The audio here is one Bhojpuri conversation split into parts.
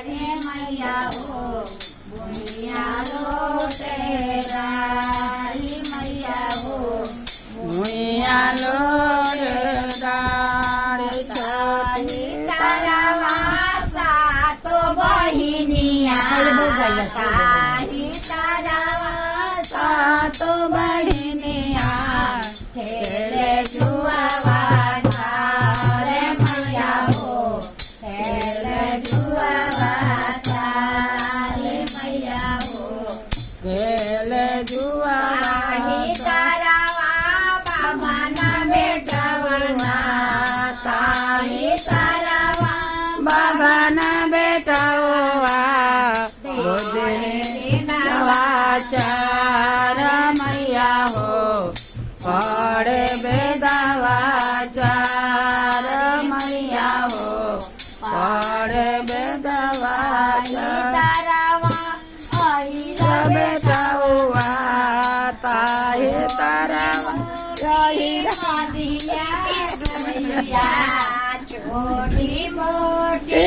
रे मैया हो भुइया लोटेदारी मैया हो भुइया लोटेदारी छठी तारावा सातो बहिनिया तारी तारावा सातो बहिनिया खेले जुआवा रे मैया हो खेले जुआवा रे मैया हो खेले जुआ तारावा बाबा बेटवना ताही तारावा बाबा ना बेटावा चार मैया हो पड़े बेदावा चार मैया हो पड़े बेदावा तारावा बेटावा ताहे तारावा छोटी मोटी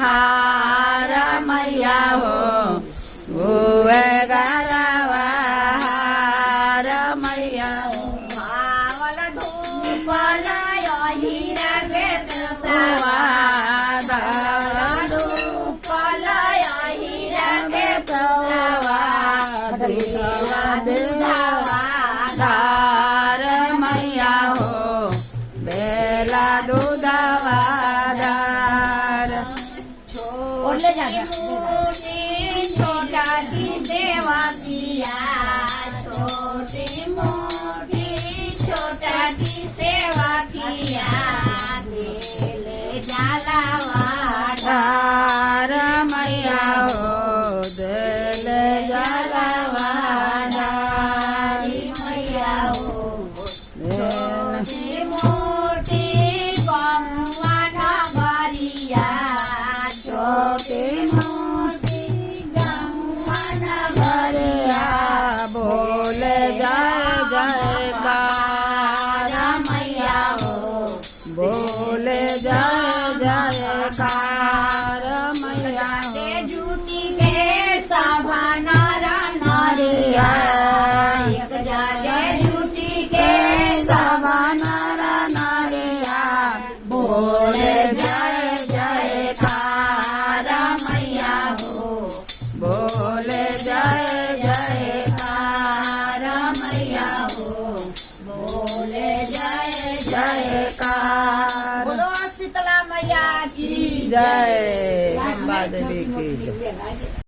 हार मैया हो गुए गरवा हार मैया हो मावल धूपल हीरा बेटवा धूपल हीरा बेटवा धार मैया हो बेला दूधवा धार छोटा की देवा किया छोटी मोटी छोटा की सेवा किया ले जलावा धार मैया हो दिल जलवा धारी मैया हो छोटी मोटी गंगा नगरिया छोटी मोटी गंगा नगरिया बोल जय जयकार मैया हो बोल जय जयकार मैया हो जुटी के सभा नर नरिया एक जगह जुटी के सभा नर नारिया बोल जय जयकार मैया हो बोल जय जयकार मैया हो बोले जय जयकार बोलो शीतला मैया की जय अम्बा देवी की जय।